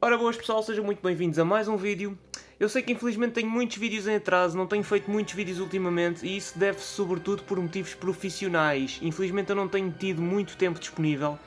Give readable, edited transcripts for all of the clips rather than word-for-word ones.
Ora boas pessoal, sejam muito bem-vindos a mais um vídeo. Eu sei que infelizmente tenho muitos vídeos em atraso, não tenho feito muitos vídeos ultimamente e isso deve-se sobretudo por motivos profissionais. Infelizmente eu não tenho tido muito tempo disponível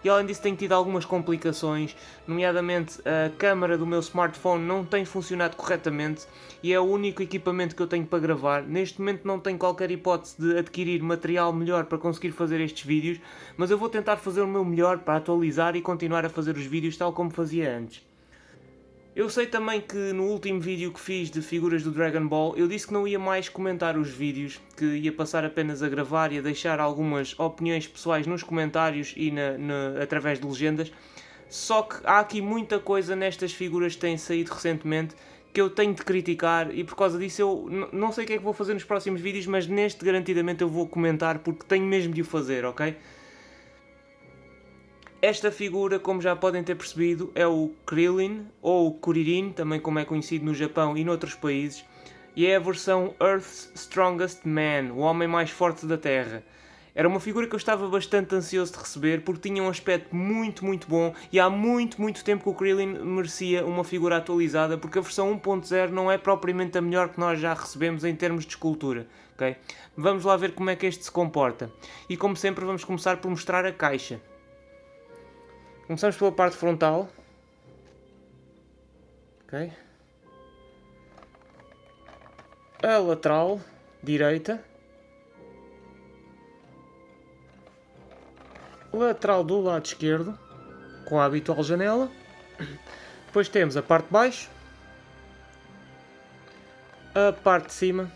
e além disso tenho tido algumas complicações, nomeadamente a câmara do meu smartphone não tem funcionado corretamente e é o único equipamento que eu tenho para gravar. Neste momento não tenho qualquer hipótese de adquirir material melhor para conseguir fazer estes vídeos, mas eu vou tentar fazer o meu melhor para atualizar e continuar a fazer os vídeos tal como fazia antes. Eu sei também que no último vídeo que fiz de figuras do Dragon Ball eu disse que não ia mais comentar os vídeos, que ia passar apenas a gravar e a deixar algumas opiniões pessoais nos comentários e através de legendas. Só que há aqui muita coisa nestas figuras que têm saído recentemente que eu tenho de criticar e por causa disso eu não sei o que é que vou fazer nos próximos vídeos, mas neste garantidamente eu vou comentar porque tenho mesmo de o fazer, ok? Esta figura, como já podem ter percebido, é o Krillin, ou Kuririn, também como é conhecido no Japão e noutros países, e é a versão Earth's Strongest Man, o homem mais forte da Terra. Era uma figura que eu estava bastante ansioso de receber, porque tinha um aspecto muito bom, e há muito tempo que o Krillin merecia uma figura atualizada, porque a versão 1.0 não é propriamente a melhor que nós já recebemos em termos de escultura. Okay? Vamos lá ver como é que este se comporta. E como sempre vamos começar por mostrar a caixa. Começamos pela parte frontal. Ok. A lateral direita. Lateral do lado esquerdo, com a habitual janela. Depois temos a parte de baixo. A parte de cima.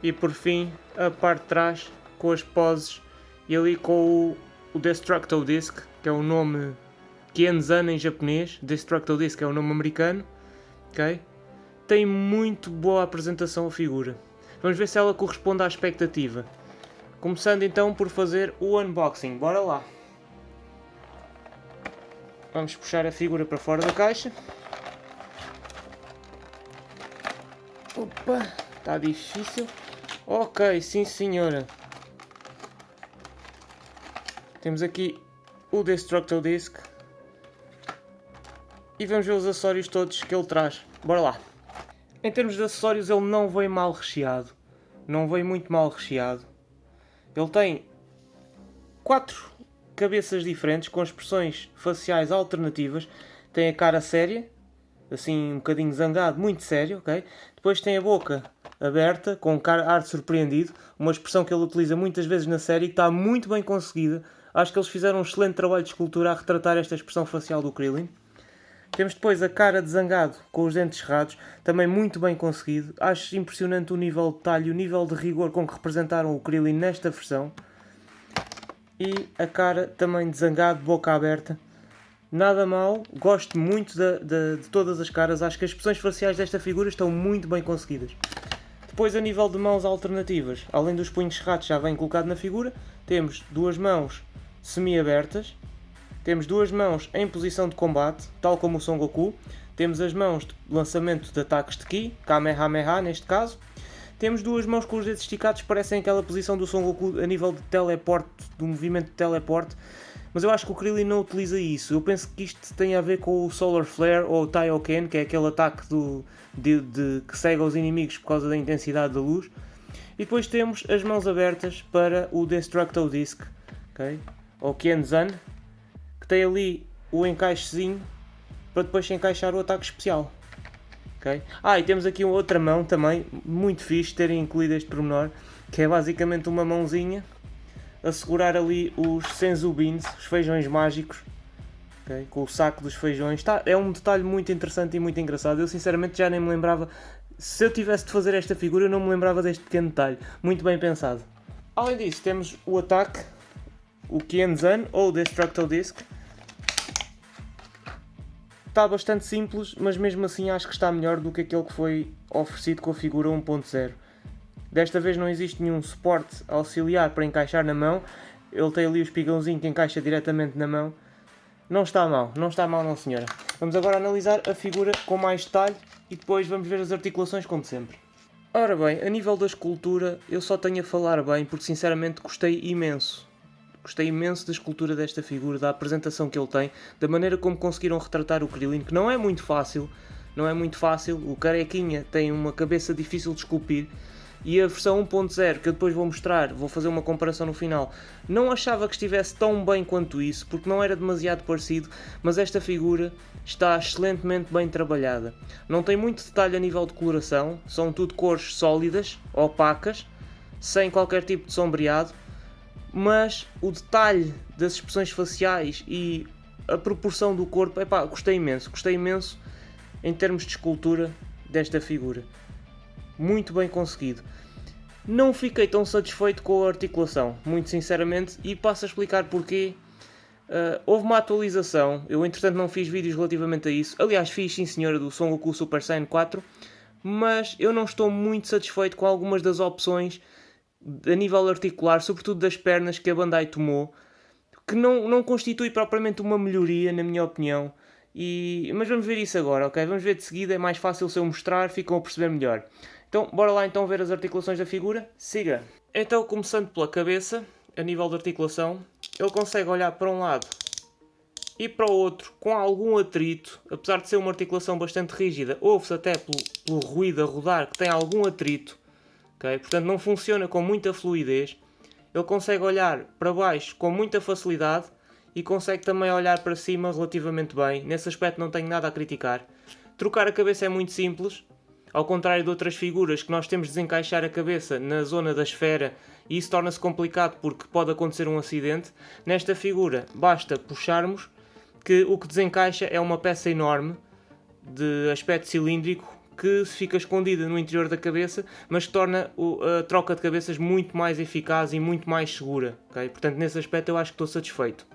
E por fim, a parte de trás, com as poses e ali com o Destructo Disc, que é o nome Kenzan em japonês, Destructo Disc é o nome americano, ok? Tem muito boa apresentação a figura. Vamos ver se ela corresponde à expectativa. Começando então por fazer o unboxing, bora lá. Vamos puxar a figura para fora da caixa. Opa, está difícil. Ok, sim senhora. Temos aqui o Destructo Disc. E vamos ver os acessórios todos que ele traz. Bora lá. Em termos de acessórios ele não vem mal recheado. Não vem muito mal recheado. Ele tem 4 cabeças diferentes com expressões faciais alternativas. Tem a cara séria, assim um bocadinho zangado, muito sério, ok? Depois tem a boca aberta, com ar de surpreendido, uma expressão que ele utiliza muitas vezes na série e que está muito bem conseguida. Acho que eles fizeram um excelente trabalho de escultura a retratar esta expressão facial do Krillin. Temos depois a cara de zangado com os dentes cerrados, também muito bem conseguido. Acho impressionante o nível de detalhe e o nível de rigor com que representaram o Krillin nesta versão. E a cara também de zangado, boca aberta. Nada mal, gosto muito de todas as caras, acho que as expressões faciais desta figura estão muito bem conseguidas. Depois a nível de mãos alternativas, além dos punhos cerrados já bem colocado na figura, temos duas mãos semi-abertas, temos duas mãos em posição de combate, tal como o Son Goku, temos as mãos de lançamento de ataques de Ki, Kamehameha neste caso, temos duas mãos com os dedos esticados, parecem aquela posição do Son Goku a nível de teleporte, do movimento de teleporte, mas eu acho que o Krillin não utiliza isso. Eu penso que isto tem a ver com o Solar Flare ou o Taioken, que é aquele ataque que cega os inimigos por causa da intensidade da luz. E depois temos as mãos abertas para o Destructo Disc, okay? Ou Kenzan, que tem ali o encaixezinho para depois se encaixar o ataque especial. Okay? E temos aqui outra mão também, muito fixe terem incluído este pormenor, que é basicamente uma mãozinha a segurar ali os Senzu Beans, os feijões mágicos, okay? Com o saco dos feijões. É um detalhe muito interessante e muito engraçado. Eu sinceramente já nem me lembrava, se eu tivesse de fazer esta figura eu não me lembrava deste pequeno detalhe, muito bem pensado. Além disso temos o ataque, o Kenzan ou Destructo Disc. Está bastante simples, mas mesmo assim acho que está melhor do que aquele que foi oferecido com a figura 1.0. Desta vez não existe nenhum suporte auxiliar para encaixar na mão. Ele tem ali o espigãozinho que encaixa diretamente na mão. Não está mal não senhora. Vamos agora analisar a figura com mais detalhe e depois vamos ver as articulações como sempre. Ora bem, a nível da escultura eu só tenho a falar bem porque sinceramente gostei imenso. Gostei imenso da escultura desta figura, da apresentação que ele tem, da maneira como conseguiram retratar o Krillin, que não é muito fácil. Não é muito fácil. O Carequinha tem uma cabeça difícil de esculpir. E a versão 1.0, que eu depois vou mostrar, vou fazer uma comparação no final, não achava que estivesse tão bem quanto isso, porque não era demasiado parecido, mas esta figura está excelentemente bem trabalhada. Não tem muito detalhe a nível de coloração, são tudo cores sólidas, opacas, sem qualquer tipo de sombreado, mas o detalhe das expressões faciais e a proporção do corpo, gostei imenso em termos de escultura desta figura. Muito bem conseguido. Não fiquei tão satisfeito com a articulação, muito sinceramente, e passo a explicar porquê. Houve uma atualização, eu entretanto não fiz vídeos relativamente a isso, aliás fiz sim senhora do Son Goku Super Saiyan 4, mas eu não estou muito satisfeito com algumas das opções a nível articular, sobretudo das pernas que a Bandai tomou, que não constitui propriamente uma melhoria na minha opinião. Mas vamos ver isso agora, ok? Vamos ver de seguida, é mais fácil se eu mostrar, ficam a perceber melhor. Então, bora lá então ver as articulações da figura. Siga! Então, começando pela cabeça, a nível de articulação, ele consegue olhar para um lado e para o outro com algum atrito, apesar de ser uma articulação bastante rígida, ouve-se até pelo ruído a rodar que tem algum atrito, okay? Portanto não funciona com muita fluidez. Ele consegue olhar para baixo com muita facilidade e consegue também olhar para cima relativamente bem. Nesse aspecto não tenho nada a criticar. Trocar a cabeça é muito simples. Ao contrário de outras figuras que nós temos de desencaixar a cabeça na zona da esfera e isso torna-se complicado porque pode acontecer um acidente, nesta figura basta puxarmos que o que desencaixa é uma peça enorme de aspecto cilíndrico que fica escondida no interior da cabeça, mas que torna a troca de cabeças muito mais eficaz e muito mais segura. Okay? Portanto, nesse aspecto eu acho que estou satisfeito.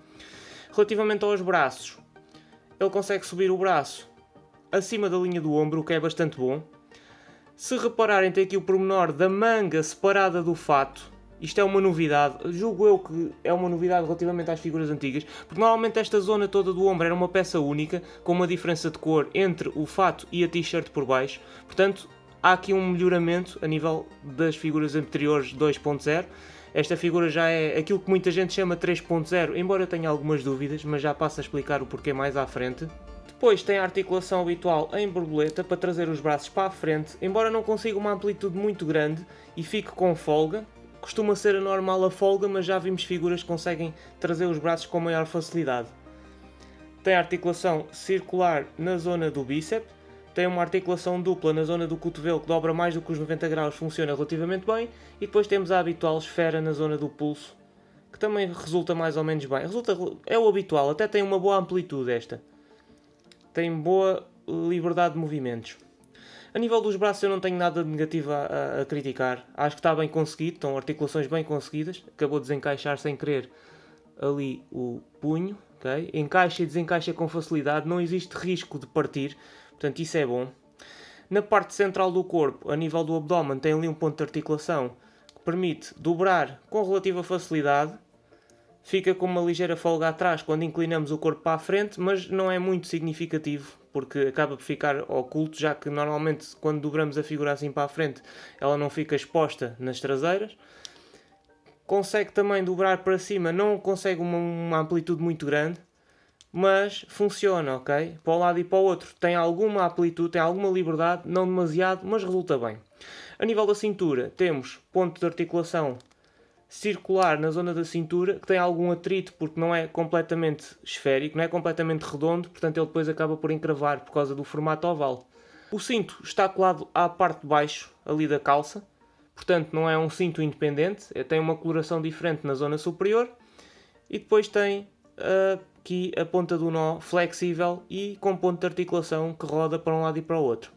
Relativamente aos braços, ele consegue subir o braço acima da linha do ombro, o que é bastante bom. Se repararem, tem aqui o pormenor da manga separada do fato. Isto é uma novidade, julgo eu que é uma novidade relativamente às figuras antigas, porque normalmente esta zona toda do ombro era uma peça única, com uma diferença de cor entre o fato e a t-shirt por baixo. Portanto, há aqui um melhoramento a nível das figuras anteriores 2.0. Esta figura já é aquilo que muita gente chama 3.0, embora eu tenha algumas dúvidas, mas já passo a explicar o porquê mais à frente. Depois tem a articulação habitual em borboleta para trazer os braços para a frente, embora não consiga uma amplitude muito grande e fique com folga. Costuma ser a normal a folga, mas já vimos figuras que conseguem trazer os braços com maior facilidade. Tem a articulação circular na zona do bíceps, tem uma articulação dupla na zona do cotovelo que dobra mais do que os 90 graus, funciona relativamente bem, e depois temos a habitual esfera na zona do pulso, que também resulta mais ou menos bem. É o habitual, até tem uma boa amplitude esta. Tem boa liberdade de movimentos. A nível dos braços eu não tenho nada de negativo a criticar. Acho que está bem conseguido, estão articulações bem conseguidas. Acabou de desencaixar sem querer ali o punho. Okay? Encaixa e desencaixa com facilidade, não existe risco de partir. Portanto, isso é bom. Na parte central do corpo, a nível do abdômen, tem ali um ponto de articulação que permite dobrar com relativa facilidade. Fica com uma ligeira folga atrás quando inclinamos o corpo para a frente, mas não é muito significativo, porque acaba por ficar oculto, já que normalmente quando dobramos a figura assim para a frente, ela não fica exposta nas traseiras. Consegue também dobrar para cima, não consegue uma amplitude muito grande, mas funciona, ok? Para um lado e para o outro tem alguma amplitude, tem alguma liberdade, não demasiado, mas resulta bem. A nível da cintura, temos ponto de articulação circular na zona da cintura, que tem algum atrito porque não é completamente esférico, não é completamente redondo, portanto ele depois acaba por encravar por causa do formato oval. O cinto está colado à parte de baixo, ali da calça, portanto não é um cinto independente, tem uma coloração diferente na zona superior, e depois tem aqui a ponta do nó flexível e com ponto de articulação que roda para um lado e para o outro.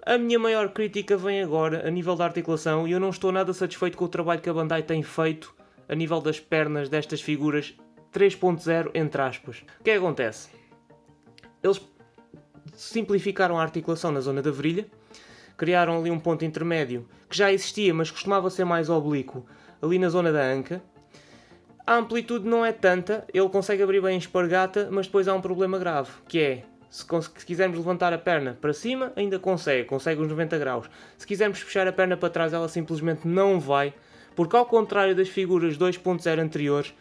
A minha maior crítica vem agora a nível da articulação e eu não estou nada satisfeito com o trabalho que a Bandai tem feito a nível das pernas destas figuras 3.0 entre aspas. O que é que acontece? Eles simplificaram a articulação na zona da virilha, criaram ali um ponto intermédio que já existia mas costumava ser mais oblíquo ali na zona da anca. A amplitude não é tanta, ele consegue abrir bem a espargata, mas depois há um problema grave, que é se quisermos levantar a perna para cima, ainda consegue uns 90 graus. Se quisermos puxar a perna para trás, ela simplesmente não vai, porque ao contrário das figuras 2.0 anteriores,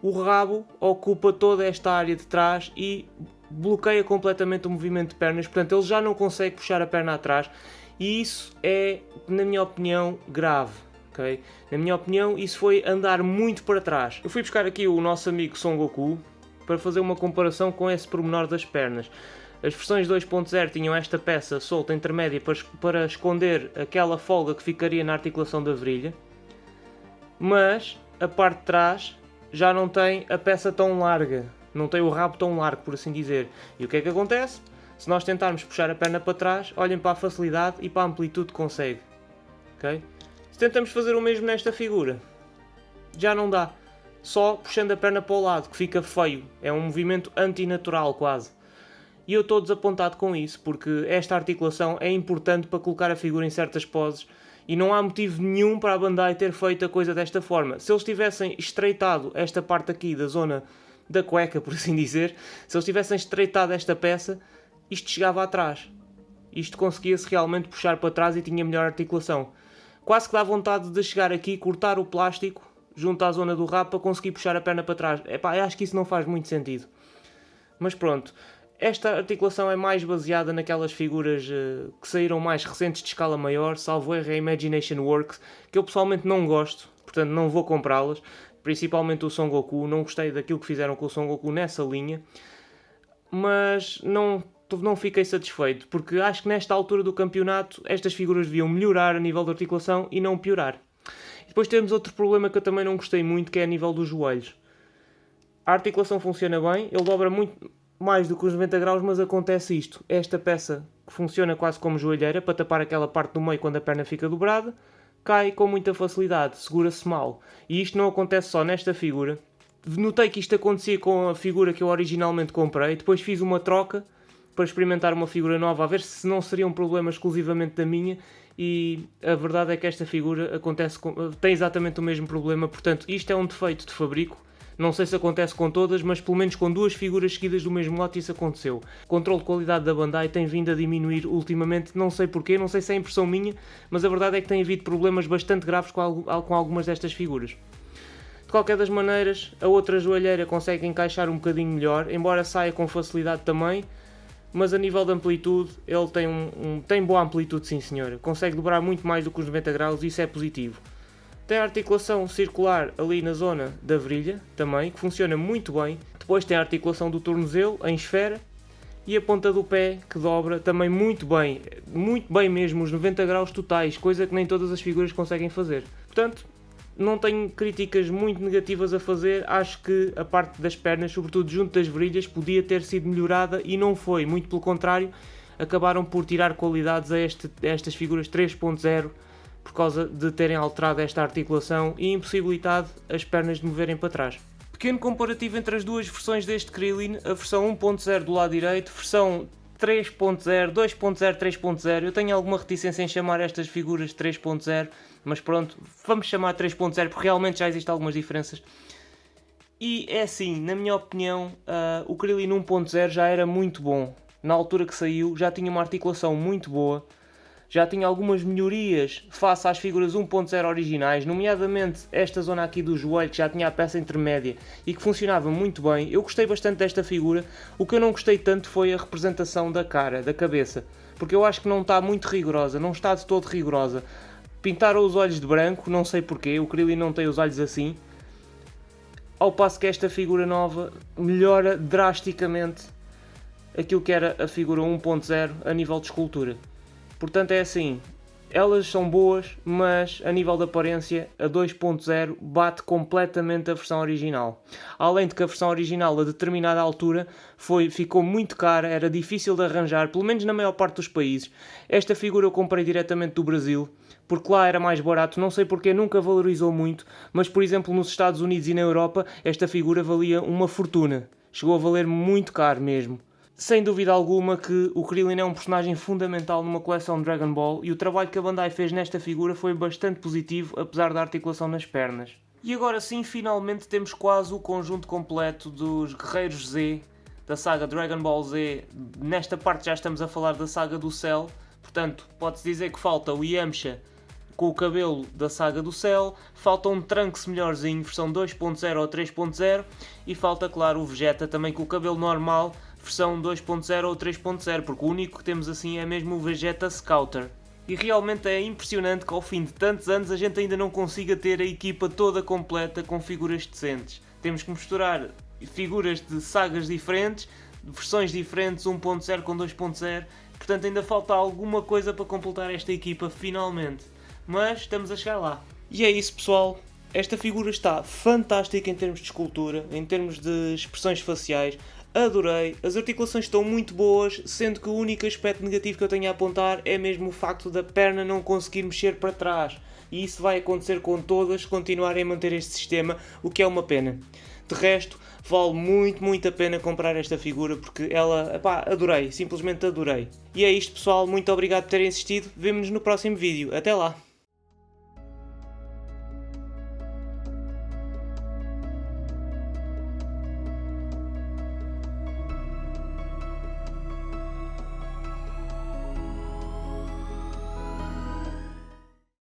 o rabo ocupa toda esta área de trás e bloqueia completamente o movimento de pernas, portanto ele já não consegue puxar a perna atrás, e isso é, na minha opinião, grave. Okay? Na minha opinião, isso foi andar muito para trás. Eu fui buscar aqui o nosso amigo Son Goku para fazer uma comparação com esse pormenor das pernas. As versões 2.0 tinham esta peça solta intermédia para esconder aquela folga que ficaria na articulação da virilha, mas a parte de trás já não tem a peça tão larga, não tem o rabo tão largo, por assim dizer. E o que é que acontece? Se nós tentarmos puxar a perna para trás, olhem para a facilidade e para a amplitude que consegue. Okay? Se tentamos fazer o mesmo nesta figura, já não dá. Só puxando a perna para o lado, que fica feio. É um movimento antinatural quase. E eu estou desapontado com isso, porque esta articulação é importante para colocar a figura em certas poses e não há motivo nenhum para a Bandai ter feito a coisa desta forma. Se eles tivessem estreitado esta parte aqui da zona da cueca, por assim dizer, se eles tivessem estreitado esta peça, isto chegava atrás. Isto conseguia-se realmente puxar para trás e tinha melhor articulação. Quase que dá vontade de chegar aqui, cortar o plástico junto à zona do rabo para conseguir puxar a perna para trás. Epá, eu acho que isso não faz muito sentido. Mas pronto, esta articulação é mais baseada naquelas figuras que saíram mais recentes de escala maior, salvo erro, a Imagination Works, que eu pessoalmente não gosto, portanto não vou comprá-las. Principalmente o Son Goku, não gostei daquilo que fizeram com o Son Goku nessa linha, mas não fiquei satisfeito, porque acho que nesta altura do campeonato estas figuras deviam melhorar a nível de articulação e não piorar. E depois temos outro problema que eu também não gostei muito, que é a nível dos joelhos. A articulação funciona bem, ele dobra muito mais do que os 90 graus, mas acontece isto. Esta peça que funciona quase como joelheira, para tapar aquela parte do meio quando a perna fica dobrada, cai com muita facilidade, segura-se mal. E isto não acontece só nesta figura. Notei que isto acontecia com a figura que eu originalmente comprei, depois fiz uma troca para experimentar uma figura nova, a ver se não seria um problema exclusivamente da minha, e a verdade é que esta figura tem exatamente o mesmo problema, portanto isto é um defeito de fabrico. Não sei se acontece com todas, mas pelo menos com duas figuras seguidas do mesmo lote isso aconteceu. O controle de qualidade da Bandai tem vindo a diminuir ultimamente, não sei porquê, não sei se é impressão minha, mas a verdade é que tem havido problemas bastante graves com algumas destas figuras. De qualquer das maneiras, a outra joelheira consegue encaixar um bocadinho melhor, embora saia com facilidade também, mas a nível de amplitude, ele tem boa amplitude, sim senhora. Consegue dobrar muito mais do que os 90 graus e isso é positivo. Tem a articulação circular ali na zona da virilha, também, que funciona muito bem. Depois tem a articulação do tornozelo, em esfera, e a ponta do pé, que dobra também muito bem mesmo, os 90 graus totais, coisa que nem todas as figuras conseguem fazer. Portanto, não tenho críticas muito negativas a fazer, acho que a parte das pernas, sobretudo junto das virilhas, podia ter sido melhorada e não foi, muito pelo contrário, acabaram por tirar qualidades a estas figuras 3.0 por causa de terem alterado esta articulação e impossibilitado as pernas de moverem para trás. Pequeno comparativo entre as duas versões deste Krillin, a versão 1.0 do lado direito, versão 3.0, 2.0, 3.0, eu tenho alguma reticência em chamar estas figuras 3.0, mas pronto, vamos chamar 3.0 porque realmente já existem algumas diferenças. E é assim, na minha opinião, o Krillin 1.0 já era muito bom. Na altura que saiu já tinha uma articulação muito boa, já tinha algumas melhorias face às figuras 1.0 originais, nomeadamente esta zona aqui do joelho que já tinha a peça intermédia e que funcionava muito bem. Eu gostei bastante desta figura, o que eu não gostei tanto foi a representação da cara, da cabeça, porque eu acho que não está muito rigorosa, não está de todo rigorosa. Pintaram os olhos de branco, não sei porquê, o Krillin não tem os olhos assim, ao passo que esta figura nova melhora drasticamente aquilo que era a figura 1.0 a nível de escultura. Portanto é assim, elas são boas, mas a nível de aparência a 2.0 bate completamente a versão original. Além de que a versão original a determinada altura ficou muito cara, era difícil de arranjar, pelo menos na maior parte dos países. Esta figura eu comprei diretamente do Brasil, porque lá era mais barato, não sei porque, nunca valorizou muito, mas por exemplo nos Estados Unidos e na Europa esta figura valia uma fortuna, chegou a valer muito caro mesmo. Sem dúvida alguma que o Krillin é um personagem fundamental numa coleção de Dragon Ball e o trabalho que a Bandai fez nesta figura foi bastante positivo, apesar da articulação nas pernas. E agora sim, finalmente temos quase o conjunto completo dos Guerreiros Z, da saga Dragon Ball Z. Nesta parte já estamos a falar da saga do Cell, portanto pode-se dizer que falta o Yamcha com o cabelo da Saga do Cell, falta um Trunks melhorzinho, versão 2.0 ou 3.0, e falta, claro, o Vegeta também com o cabelo normal, versão 2.0 ou 3.0, porque o único que temos assim é mesmo o Vegeta Scouter. E realmente é impressionante que ao fim de tantos anos a gente ainda não consiga ter a equipa toda completa com figuras decentes. Temos que misturar figuras de sagas diferentes, versões diferentes, 1.0 com 2.0, portanto ainda falta alguma coisa para completar esta equipa finalmente. Mas estamos a chegar lá. E é isso, pessoal. Esta figura está fantástica em termos de escultura, em termos de expressões faciais. Adorei, as articulações estão muito boas, sendo que o único aspecto negativo que eu tenho a apontar é mesmo o facto da perna não conseguir mexer para trás. E isso vai acontecer com todas se continuarem a manter este sistema, o que é uma pena. De resto, vale muito a pena comprar esta figura porque ela, adorei, simplesmente adorei. E é isto, pessoal, muito obrigado por terem assistido, vemo-nos no próximo vídeo, até lá!